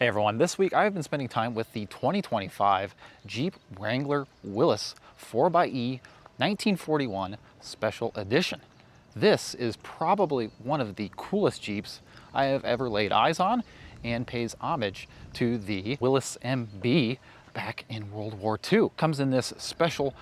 Hey everyone, this week I've been spending time with the 2025 Jeep Wrangler Willys 4xe 1941 Special Edition. This is probably one of the coolest Jeeps I have ever laid eyes on and pays homage to the Willys MB back in World War II. Comes in this special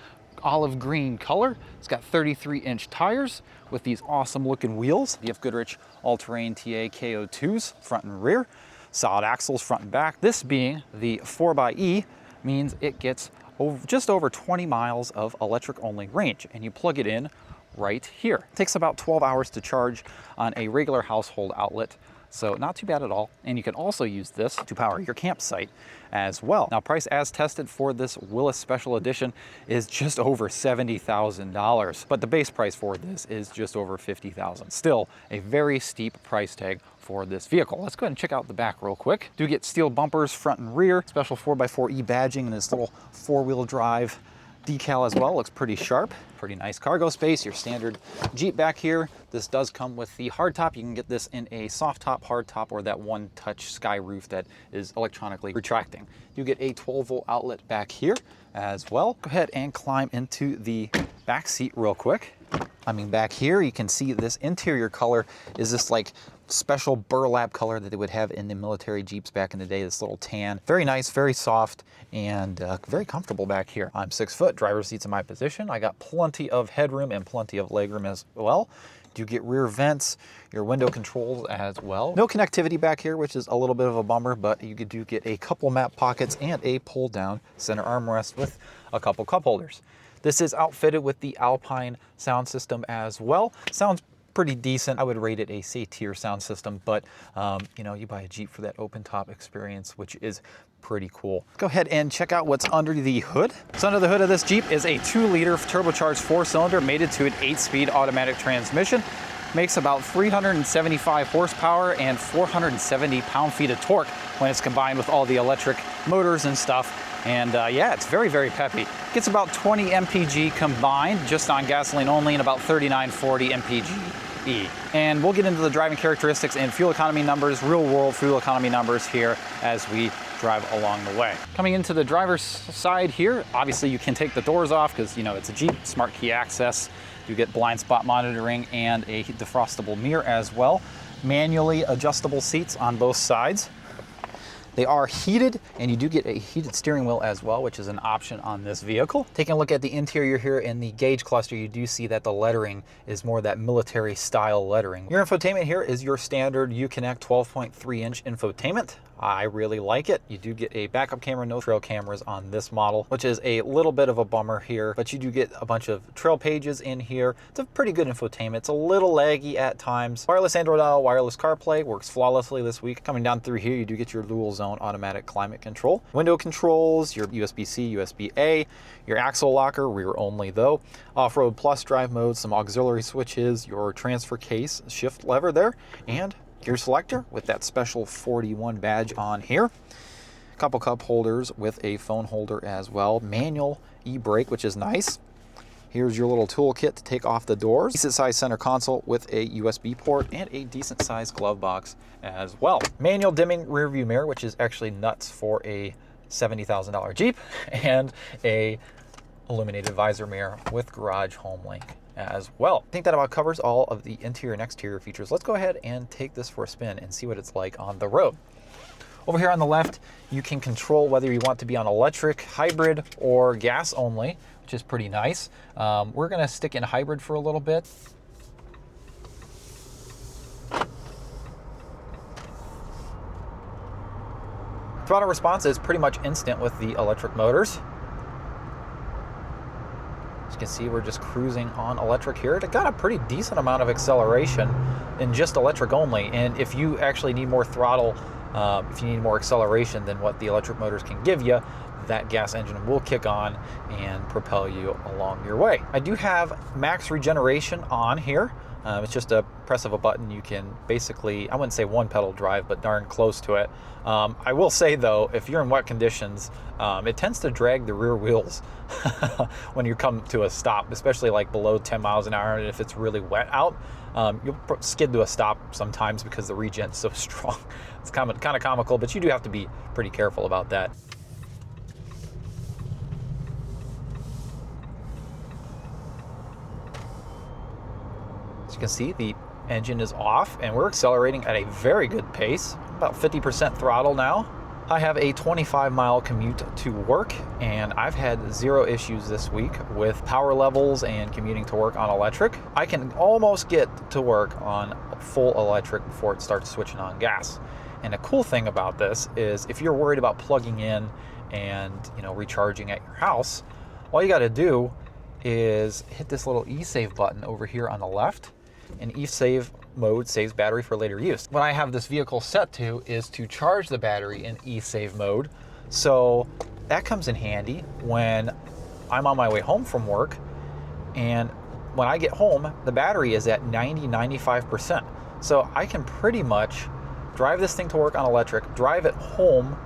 olive green color. It's got 33-inch tires with these awesome looking wheels. You have Goodrich all-terrain TA KO2s front and rear. Solid axles front and back. This being the 4xe means it gets just over 20 miles of electric only range, and you plug it in right here. It takes about 12 hours to charge on a regular household outlet, so not too bad at all. And you can also use this to power your campsite as well. Now, price as tested for this Willys Special Edition is just over $70,000, but the base price for this is just over $50,000. Still a very steep price tag for this vehicle. Let's go ahead and check out the back real quick. Do get steel bumpers front and rear, special 4x4E badging, and this little four-wheel drive decal as well. Looks pretty sharp. Pretty nice cargo space. Your standard Jeep back here. This does come with the hardtop. You can get this in a soft top, hard top, or that one touch sky roof that is electronically retracting. You get a 12-volt outlet back here as well. Go ahead and climb into the back seat real quick. I mean, back here you can see this interior color is this like special burlap color that they would have in the military Jeeps back in the day, this little tan. Very nice, very soft, and very comfortable back here. I'm 6 foot, driver's seat's in my position. I got plenty of headroom and plenty of legroom as well. You get rear vents, your window controls as well. No connectivity back here, which is a little bit of a bummer, but you do get a couple map pockets and a pull down center armrest with a couple cup holders. This is outfitted with the Alpine sound system as well. Sounds pretty decent. I would rate it a C-tier sound system, but you know, you buy a Jeep for that open top experience, which is pretty cool. Go ahead and check out what's under the hood. So under the hood of this Jeep is a 2-liter turbocharged 4-cylinder mated to an 8-speed automatic transmission. Makes about 375 horsepower and 470 pound-feet of torque when it's combined with all the electric motors and stuff. And yeah, it's very, very peppy. Gets about 20 MPG combined just on gasoline only, and about 3940 MPGe. And we'll get into the driving characteristics and fuel economy numbers, real world fuel economy numbers here as we drive along the way. Coming into the driver's side here, obviously you can take the doors off because, you know, it's a Jeep, smart key access. You get blind spot monitoring and a defrostable mirror as well. Manually adjustable seats on both sides. They are heated, and you do get a heated steering wheel as well, which is an option on this vehicle. Taking a look at the interior here in the gauge cluster, you do see that the lettering is more that military style lettering. Your infotainment here is your standard Uconnect 12.3-inch infotainment. I really like it. You do get a backup camera, no trail cameras on this model, which is a little bit of a bummer here, but you do get a bunch of trail pages in here. It's a pretty good infotainment. It's a little laggy at times. Wireless Android Auto, wireless CarPlay works flawlessly this week. Coming down through here, you do get your dual zone automatic climate control. Window controls, your USB-C, USB-A, your axle locker, rear only though. Off-road plus drive mode, some auxiliary switches, your transfer case, shift lever there, and gear selector with that special 41 badge on here. Couple cup holders with a phone holder as well. Manual e-brake, which is nice. Here's your little toolkit to take off the doors. Decent size center console with a USB port and a decent sized glove box as well. Manual dimming rear view mirror, which is actually nuts for a $70,000 Jeep, and a illuminated visor mirror with garage home link as well. I think that about covers all of the interior and exterior features. Let's go ahead and take this for a spin and see what it's like on the road. Over here on the left, you can control whether you want to be on electric, hybrid, or gas only, which is pretty nice. We're gonna stick in hybrid for a little bit. Throttle response is pretty much instant with the electric motors. As you can see, we're just cruising on electric here. It got a pretty decent amount of acceleration in just electric only. And if you actually need more throttle, if you need more acceleration than what the electric motors can give you, that gas engine will kick on and propel you along your way. I do have max regeneration on here. It's just a press of a button. You can basically, I wouldn't say one pedal drive, but darn close to it. I will say though, if you're in wet conditions, it tends to drag the rear wheels when you come to a stop, especially like below 10 miles an hour. And if it's really wet out, you'll skid to a stop sometimes because the regen's so strong. It's kind of comical, but you do have to be pretty careful about that. As you can see, the engine is off and we're accelerating at a very good pace, about 50% throttle now. I have a 25-mile commute to work, and I've had 0 issues this week with power levels and commuting to work on electric. I can almost get to work on full electric before it starts switching on gas. And the cool thing about this is if you're worried about plugging in and recharging at your house, all you got to do is hit this little e-save button over here on the left. And e-save mode saves battery for later use. What I have this vehicle set to is to charge the battery in e-save mode. So that comes in handy when I'm on my way home from work. And when I get home, the battery is at 95%. So I can pretty much drive this thing to work on electric, drive it home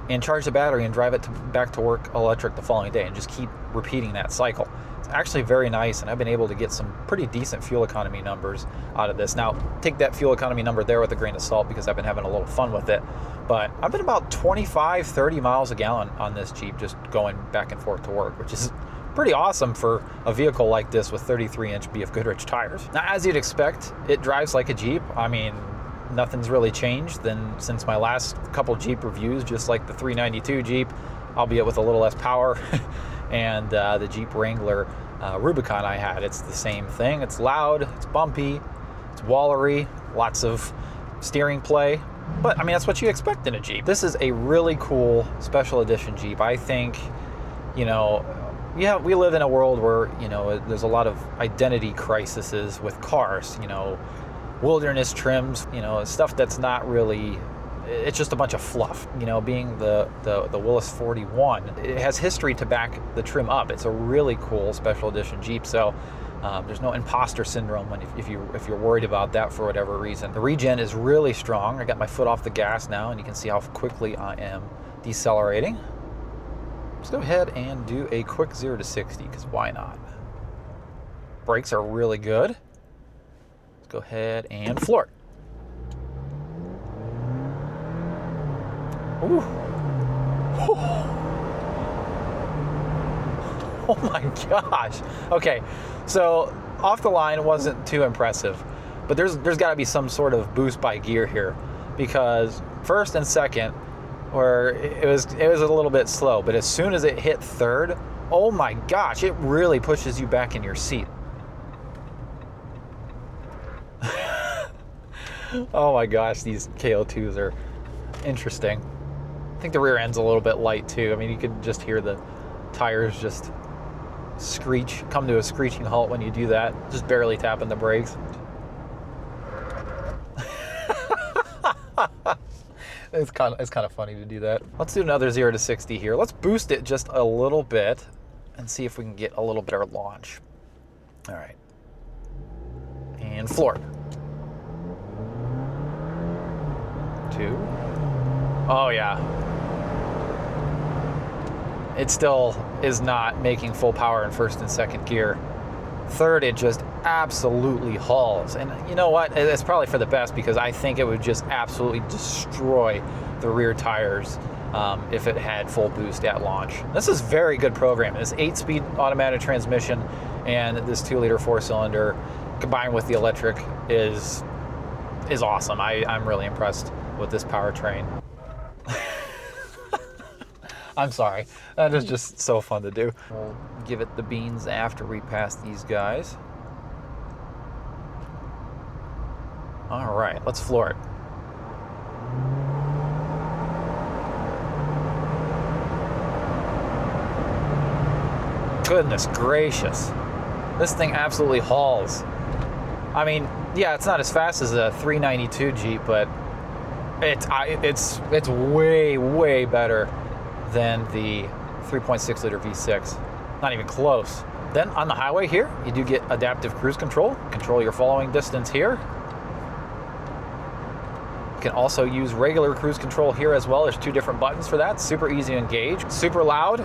and charge the battery and drive it back to work electric the following day and just keep repeating that cycle. It's actually very nice, and I've been able to get some pretty decent fuel economy numbers out of this. Now, take that fuel economy number there with a grain of salt because I've been having a little fun with it. But I've been about 25, 30 miles a gallon on this Jeep just going back and forth to work, which is pretty awesome for a vehicle like this with 33-inch BF Goodrich tires. Now, as you'd expect, it drives like a Jeep. I mean, nothing's really changed since my last couple Jeep reviews, just like the 392 Jeep, albeit with a little less power. And the Jeep Wrangler Rubicon I had. It's the same thing. It's loud, it's bumpy, it's wallery, lots of steering play. But I mean, that's what you expect in a Jeep. This is a really cool special edition Jeep. I think, we live in a world where, there's a lot of identity crises with cars, wilderness trims, stuff that's not really, it's just a bunch of fluff, being the Willys 41. It has history to back the trim up. It's a really cool special edition Jeep, so there's no imposter syndrome if you're worried about that for whatever reason. The regen is really strong. I got my foot off the gas now, and you can see how quickly I am decelerating. Let's go ahead and do a quick 0 to 60, because why not? Brakes are really good. Let's go ahead and floor it. Ooh. Oh my gosh. Okay, so off the line wasn't too impressive, but there's got to be some sort of boost by gear here, because first and second, where it was a little bit slow, but as soon as it hit third, oh my gosh, it really pushes you back in your seat. Oh my gosh, these KO2s are interesting. I think the rear end's a little bit light too. I mean, you could just hear the tires just come to a screeching halt when you do that. Just barely tapping the brakes. It's kind of funny to do that. Let's do another 0 to 60 here. Let's boost it just a little bit and see if we can get a little better launch. All right. And floor it. 2. Oh yeah. It still is not making full power in first and second gear. Third, it just absolutely hauls. And you know what? It's probably for the best, because I think it would just absolutely destroy the rear tires if it had full boost at launch. This is very good programming. This 8-speed automatic transmission and this 2-liter 4-cylinder combined with the electric is awesome. I'm really impressed with this powertrain. I'm sorry, that is just so fun to do. We'll give it the beans after we pass these guys. All right, let's floor it. Goodness gracious. This thing absolutely hauls. I mean, yeah, it's not as fast as a 392 Jeep, but it's way, way better than the 3.6 liter V6. Not even close. Then on the highway here, you do get adaptive cruise control. Control your following distance here. You can also use regular cruise control here as well. There's 2 different buttons for that. Super easy to engage. Super loud.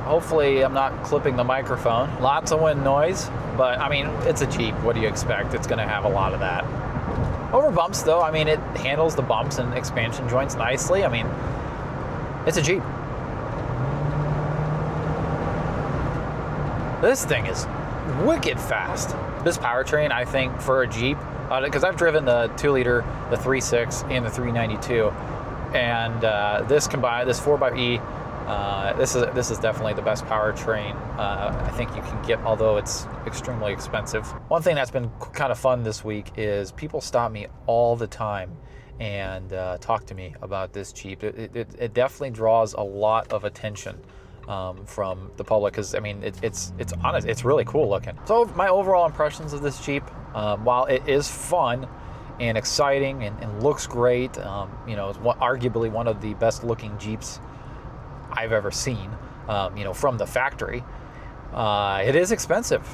Hopefully I'm not clipping the microphone. Lots of wind noise, but I mean, it's a Jeep. What do you expect? It's gonna have a lot of that. Over bumps though, I mean, it handles the bumps and expansion joints nicely. I mean, it's a Jeep. This thing is wicked fast. This powertrain, I think, for a Jeep, because I've driven the 2-liter, the 3.6, and the 392, and this combined, this 4xe, this is definitely the best powertrain I think you can get, although it's extremely expensive. One thing that's been kind of fun this week is people stop me all the time and talk to me about this Jeep. It definitely draws a lot of attention from the public, because I mean it's honest, it's really cool looking. So my overall impressions of this Jeep, while it is fun and exciting and looks great, you know, it's arguably one of the best looking Jeeps I've ever seen, you know, from the factory. It is expensive.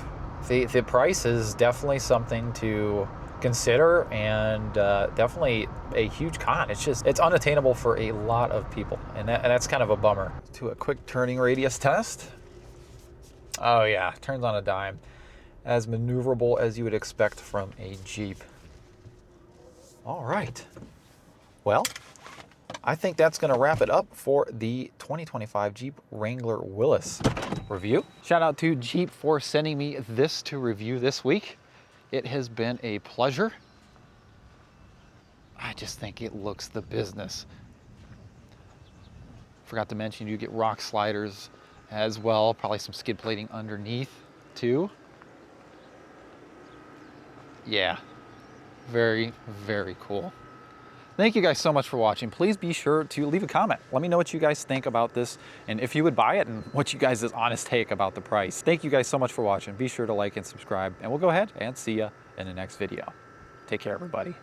The price is definitely something to consider, and definitely a huge con. It's unattainable for a lot of people, and that's kind of a bummer. To a quick turning radius test. Oh yeah, turns on a dime. As maneuverable as you would expect from a Jeep. All right. Well, I think that's going to wrap it up for the 2025 Jeep Wrangler Willys review. Shout out to Jeep for sending me this to review this week. It has been a pleasure. I just think it looks the business. Forgot to mention you get rock sliders as well, probably some skid plating underneath too. Yeah, very, very cool. Thank you guys so much for watching. Please be sure to leave a comment. Let me know what you guys think about this, and if you would buy it, and what you guys' honest take about the price. Thank you guys so much for watching. Be sure to like and subscribe, and we'll go ahead and see ya in the next video. Take care, everybody.